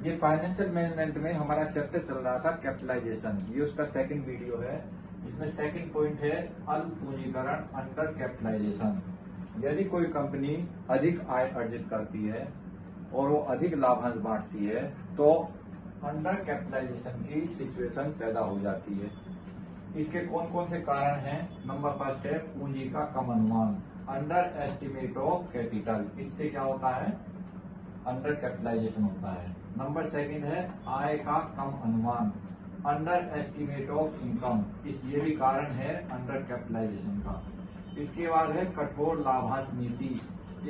ये financial management में हमारा चैप्टर चल रहा था कैपिटलाइजेशन। ये उसका सेकंड वीडियो है। इसमें सेकंड पॉइंट है अल्प पूंजीकरण अंडर कैपिटलाइजेशन। यदि कोई कंपनी अधिक आय अर्जित करती है और वो अधिक लाभांश बांटती है तो अंडर कैपिटलाइजेशन की सिचुएशन पैदा हो जाती है। इसके कौन कौन से कारण हैं? नंबर फर्स्ट है पूंजी का कम अनुमान, अंडर एस्टिमेट ऑफ कैपिटल। इससे क्या होता है? अंडर कैपिटलाइजेशन होता है। नंबर सेकंड है आय का कम अनुमान, अंडर एस्टिमेट ऑफ इनकम। ये भी कारण है अंडर कैपिटलाइजेशन का। इसके बाद है कठोर लाभांश नीति,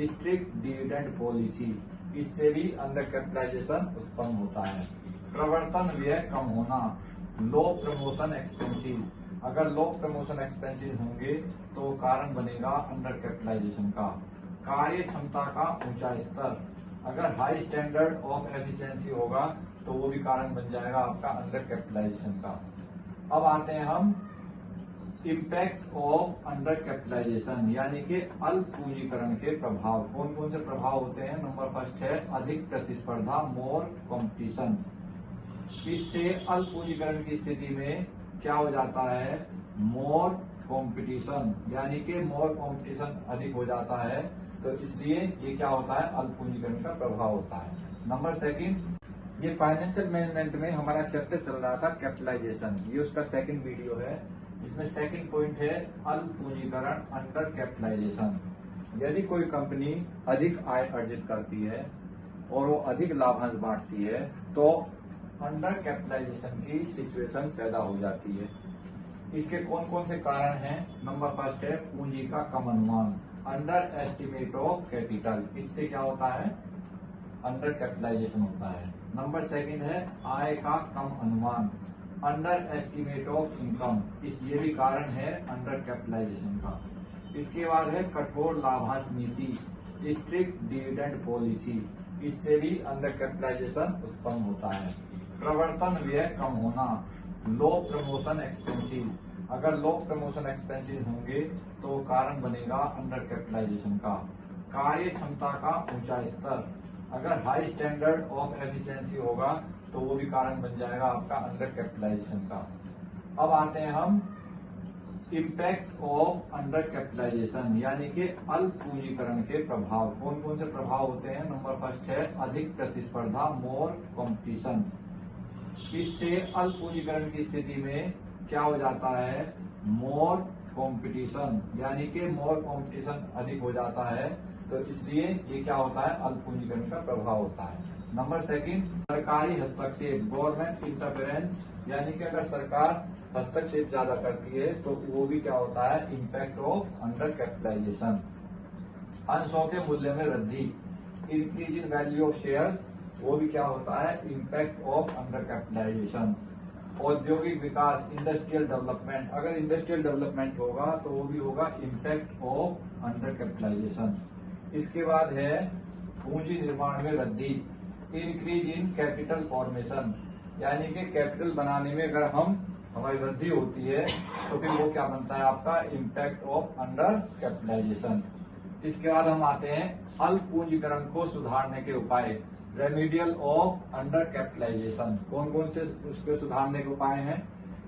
स्ट्रिक्ट डिविडेंड पॉलिसी। इससे भी अंडर कैपिटलाइजेशन उत्पन्न होता है। प्रवर्तन व्यय कम होना, लो प्रमोशन एक्सपेंसिव। अगर लो प्रमोशन एक्सपेंसिव होंगे तो कारण बनेगा अंडर कैपिटलाइजेशन का। कार्य क्षमता का ऊंचा स्तर, अगर हाई स्टैंडर्ड ऑफ एफिशिएंसी होगा तो वो भी कारण बन जाएगा आपका अंडर कैपिटलाइजेशन का। अब आते हैं हम इम्पैक्ट ऑफ अंडर कैपिटलाइजेशन यानी कि अल्प पूंजीकरण के प्रभाव। कौन कौन से प्रभाव होते हैं? नंबर फर्स्ट है अधिक प्रतिस्पर्धा, मोर कंपटीशन। इससे अल्प पूंजीकरण की स्थिति में क्या हो जाता है? मोर कंपटीशन, यानी कि मोर कंपटीशन अधिक हो जाता है, तो इसलिए ये क्या होता है? अल्प पूंजीकरण का प्रभाव होता है। नंबर सेकंड, ये फाइनेंशियल मैनेजमेंट में हमारा चैप्टर चल रहा था कैपिटलाइजेशन। ये उसका सेकंड वीडियो है। इसमें सेकंड पॉइंट है अल्प पूंजीकरण अंडर कैपिटलाइजेशन। यदि कोई कंपनी अधिक आय अर्जित करती है और वो अधिक लाभांश बांटती है तो अंडर कैपिटलाइजेशन की सिचुएशन पैदा हो जाती है। इसके कौन कौन से कारण हैं? नंबर फर्स्ट है पूंजी का कम अनुमान, अंडर एस्टिमेट ऑफ कैपिटल। इससे क्या होता है? अंडर कैपिटलाइजेशन होता है। नंबर सेकंड है आय का कम अनुमान, अंडर एस्टिमेट ऑफ इनकम। ये भी कारण है अंडर कैपिटलाइजेशन का। इसके बाद है कठोर लाभांश नीति, स्ट्रिक्ट डिविडेंड पॉलिसी। इससे भी अंडर कैपिटलाइजेशन उत्पन्न होता है। प्रवर्तन व्यय कम होना, लो प्रमोशन एक्सपेंसिव। अगर लो प्रमोशन एक्सपेंसिव होंगे तो कारण बनेगा अंडर कैपिटलाइजेशन का। कार्य क्षमता का ऊंचा स्तर, अगर हाई स्टैंडर्ड ऑफ एफिशिएंसी होगा तो वो भी कारण बन जाएगा आपका अंडर कैपिटलाइजेशन का। अब आते हैं हम इम्पैक्ट ऑफ अंडर कैपिटलाइजेशन यानी कि अल्प पूंजीकरण के प्रभाव। कौन कौन से प्रभाव होते हैं? नंबर फर्स्ट है अधिक प्रतिस्पर्धा, मोर कंपटीशन। इससे अल्प पूंजीकरण की स्थिति में क्या हो जाता है? मोर कंपटीशन, यानी कि मोर कंपटीशन अधिक हो जाता है, तो इसलिए ये क्या होता है? अल्प पूंजीकरण का प्रभाव होता है। नंबर सेकंड, सरकारी हस्तक्षेप, गवर्नमेंट इंटरफेरेंस, यानी कि अगर सरकार हस्तक्षेप ज्यादा करती है तो वो भी क्या होता है? Impact of under capitalisation. अंशों के मूल्य में वृद्धि, increase in value of shares, वो भी क्या होता है? Impact of under capitalisation. औद्योगिक विकास, इंडस्ट्रियल डेवलपमेंट, अगर इंडस्ट्रियल डेवलपमेंट होगा तो वो भी होगा इम्पैक्ट ऑफ अंडर कैपिटलाइजेशन। इसके बाद है पूंजी निर्माण में वृद्धि, इंक्रीज इन कैपिटल फॉर्मेशन, यानी कि कैपिटल बनाने में अगर हमारी वृद्धि होती है तो फिर वो क्या बनता है आपका? Impact of under capitalisation. इसके बाद हम आते हैं अल्प पूंजीकरण को सुधारने के उपाय, रेमिडियल ऑफ अंडर कैपिटलाइजेशन। कौन कौन से उसके सुधारने के उपाय हैं?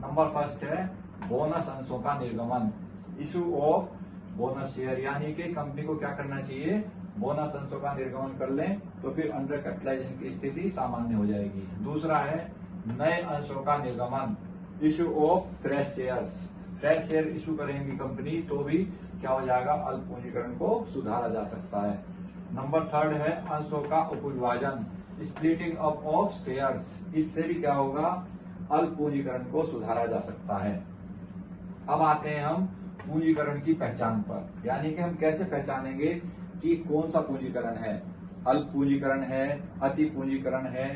नंबर फर्स्ट है बोनस अंशों का निर्गमन, इशू ऑफ बोनस शेयर, यानी कि कंपनी को क्या करना चाहिए? बोनस अंशों का निर्गमन कर लें तो फिर अंडर कैपिटलाइजेशन की स्थिति सामान्य हो जाएगी। दूसरा है नए अंशों का निर्गमन, issue of fresh shares. Fresh share issue करेंगी कंपनी तो भी क्या हो जाएगा? अल्प पूंजीकरण को सुधारा जा सकता है। नंबर थर्ड है अंशों का उपविभाजन, स्प्लिटिंग अप ऑफ शेयर्स। इससे भी क्या होगा? अल्प पूंजीकरण को सुधारा जा सकता है। अब आते हैं हम पूंजीकरण की पहचान पर, यानी कि हम कैसे पहचानेंगे कि कौन सा पूंजीकरण है? अल्प पूंजीकरण है, अति पूंजीकरण है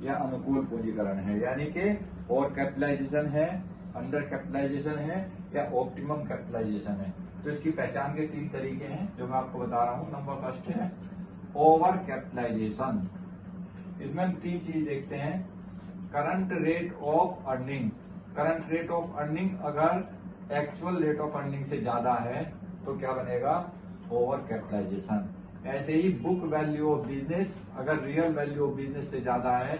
या अनुकूल पूंजीकरण है, यानी कि ओवर कैपिटलाइजेशन है, अंडर कैपिटलाइजेशन है या ऑप्टिमम कैपिटलाइजेशन है। तो इसकी पहचान के 3 तरीके हैं जो मैं आपको बता रहा हूं। नंबर फर्स्ट है ओवर कैपिटलाइजेशन। इसमें हम 3 चीज देखते हैं। Current rate of earning, current rate of earning अगर एक्चुअल रेट ऑफ अर्निंग से ज्यादा है तो क्या बनेगा? Over capitalisation. ऐसे ही बुक वैल्यू ऑफ बिजनेस अगर रियल वैल्यू ऑफ बिजनेस से ज्यादा है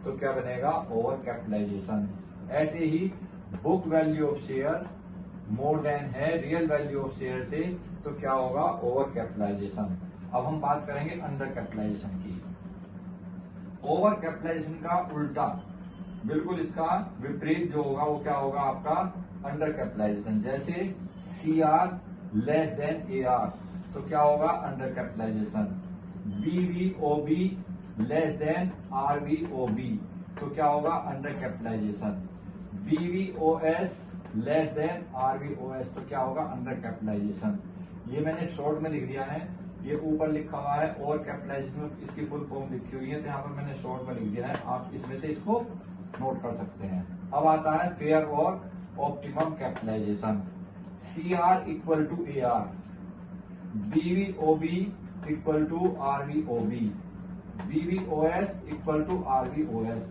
तो क्या बनेगा, ओवर कैपिटलाइजेशन। ऐसे ही book value of share more than है रियल वैल्यू ऑफ शेयर से तो क्या होगा, ओवर कैपिटलाइजेशन। अब हम बात करेंगे अंडर कैपिटलाइजेशन की। ओवर कैपिटलाइजेशन का उल्टा, बिल्कुल इसका विपरीत जो होगा वो क्या होगा आपका, अंडर कैपिटलाइजेशन। जैसे CR लेस देन AR तो क्या होगा, under capitalisation. BVOB less than RVOB तो क्या होगा, under capitalisation. BVOS less than RVOS तो क्या होगा, अंडर कैपिटलाइजेशन। ये मैंने शॉर्ट में लिख दिया है, ये ऊपर लिखा हुआ है ओवर कैपिटलाइजेशन में इसकी फुल फॉर्म लिखी हुई है, तो यहाँ पर मैंने शॉर्ट में लिख दिया है, आप इसमें से इसको नोट कर सकते हैं। अब आता है फेयर और optimum capitalisation. CR equal to AR, BVOB equal to RVOB, BVOS equal to RVOS,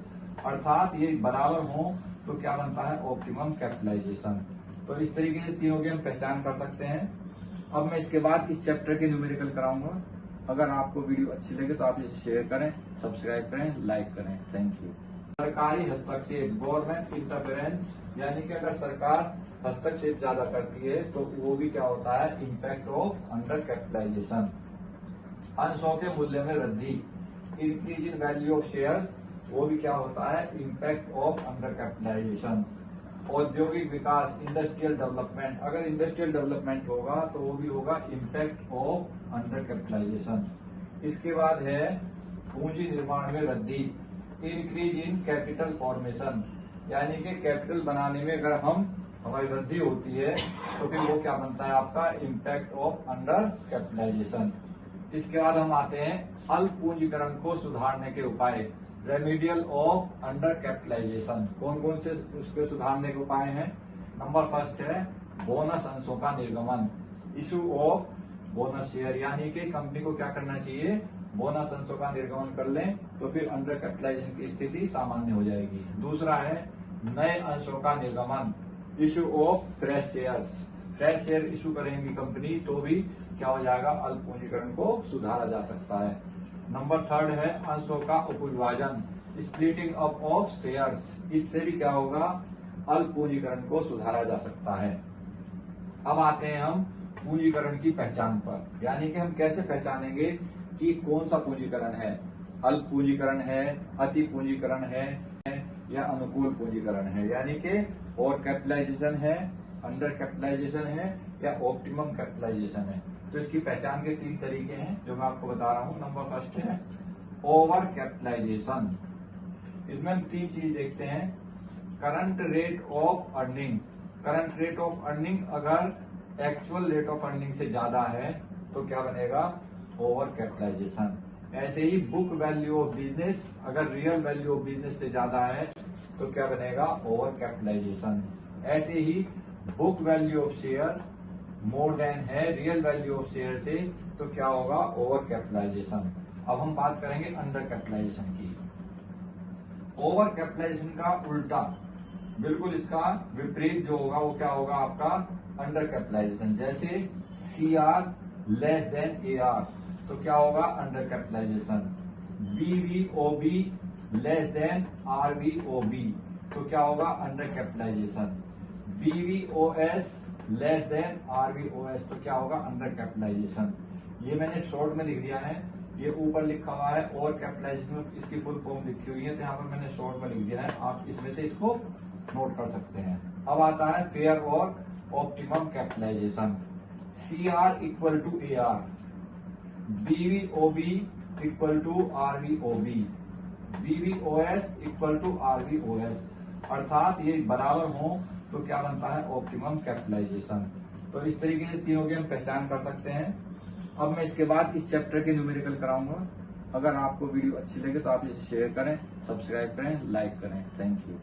अर्थात ये बराबर हो तो क्या बनता है, ऑप्टिमम कैपिटलाइजेशन। तो इस तरीके से तीनों की हम पहचान कर सकते हैं। अब मैं इसके बाद इस चैप्टर के न्यूमेरिकल कराऊंगा। अगर आपको वीडियो अच्छी लगे तो आप इसे शेयर करें, सब्सक्राइब करें, लाइक करें। Thank you. सरकारी हस्तक्षेप, गवर्नमेंट इंटरफेरेंस, यानी कि अगर सरकार हस्तक्षेप ज्यादा करती है तो वो भी क्या होता है, इम्पैक्ट ऑफ अंडर कैपिटलाइजेशन। अंशों के मूल्य में वृद्धि, increase in value of shares, वो भी क्या होता है, इम्पैक्ट ऑफ अंडर कैपिटलाइजेशन। औद्योगिक विकास, इंडस्ट्रियल डेवलपमेंट, अगर इंडस्ट्रियल डेवलपमेंट होगा तो वो भी होगा इम्पैक्ट ऑफ अंडर कैपिटलाइजेशन। इसके बाद है पूंजी निर्माण में वृद्धि, इंक्रीज इन कैपिटल फॉर्मेशन, यानी कि कैपिटल बनाने में अगर हमारी वृद्धि होती है तो फिर वो क्या बनता है आपका, इम्पैक्ट ऑफ अंडर कैपिटलाइजेशन। इसके बाद हम आते हैं अल्प पूंजीकरण को सुधारने के उपाय, रेमिडियल ऑफ अंडर कैपिटलाइजेशन। कौन कौन से उसके सुधारने के उपाय हैं। नंबर फर्स्ट है बोनस अंशों का निर्गमन, इशू ऑफ बोनस शेयर, यानी कि कंपनी को क्या करना चाहिए, बोनस अंशों का निर्गमन कर लें तो फिर अंडर कैपिटलाइजेशन की स्थिति सामान्य हो जाएगी। दूसरा है नए अंशों का निर्गमन, issue of fresh shares, fresh share issue करेंगी कंपनी तो भी क्या हो जाएगा, अल्प पूंजीकरण को सुधारा जा सकता है। नंबर थर्ड है अंशों का उपविभाजन, स्प्लिटिंग अप ऑफ शेयर्स, इससे भी क्या होगा, अल्प पूंजीकरण को सुधारा जा सकता है। अब आते हैं हम पूंजीकरण की पहचान पर, यानी कि हम कैसे पहचानेंगे कि कौन सा पूंजीकरण है, अल्प पूंजीकरण है, अति पूंजीकरण है या अनुकूल पूंजीकरण है, यानी कि ओवर कैपिटलाइजेशन है, अंडर कैपिटलाइजेशन है या ऑप्टिमम कैपिटलाइजेशन है। तो इसकी पहचान के तीन तरीके हैं जो मैं आपको बता रहा हूं। नंबर फर्स्ट है ओवर कैपिटलाइजेशन, इसमें हम तीन चीज देखते हैं। Current rate of earning, current rate of earning अगर एक्चुअल रेट ऑफ अर्निंग से ज्यादा है तो क्या बनेगा, ओवर कैपिटलाइजेशन। ऐसे ही बुक वैल्यू ऑफ बिजनेस अगर रियल वैल्यू ऑफ बिजनेस से ज्यादा है तो क्या बनेगा, ओवर कैपिटलाइजेशन। ऐसे ही book value of share more than है रियल वैल्यू ऑफ शेयर से तो क्या होगा, ओवर कैपिटलाइजेशन। अब हम बात करेंगे अंडर कैपिटलाइजेशन की। ओवर कैपिटलाइजेशन का उल्टा, बिल्कुल इसका विपरीत जो होगा वो क्या होगा आपका, अंडर कैपिटलाइजेशन। जैसे CR लेस देन AR तो क्या होगा, under capitalisation. BVOB less than RVOB तो क्या होगा, under capitalisation. BVOS less than RVOS तो क्या होगा, अंडर कैपिटलाइजेशन। ये मैंने शॉर्ट में लिख दिया है, ये ऊपर लिखा हुआ है ओवर कैपिटलाइजेशन में इसकी फुल फॉर्म लिखी हुई है, तो यहाँ पर मैंने शॉर्ट में लिख दिया है, आप इसमें से इसको नोट कर सकते हैं। अब आता है फेयर और optimum capitalisation. CR equal to AR, BVOB equal to RVOB, BVOS equal to RVOS, अर्थात ये बराबर हो तो क्या बनता है, ऑप्टिमम कैपिटलाइजेशन। तो इस तरीके से तीनों की हम पहचान कर सकते हैं। अब मैं इसके बाद इस चैप्टर के न्यूमेरिकल कराऊंगा। अगर आपको वीडियो अच्छी लगे तो आप इसे शेयर करें, सब्सक्राइब करें, लाइक करें। Thank you.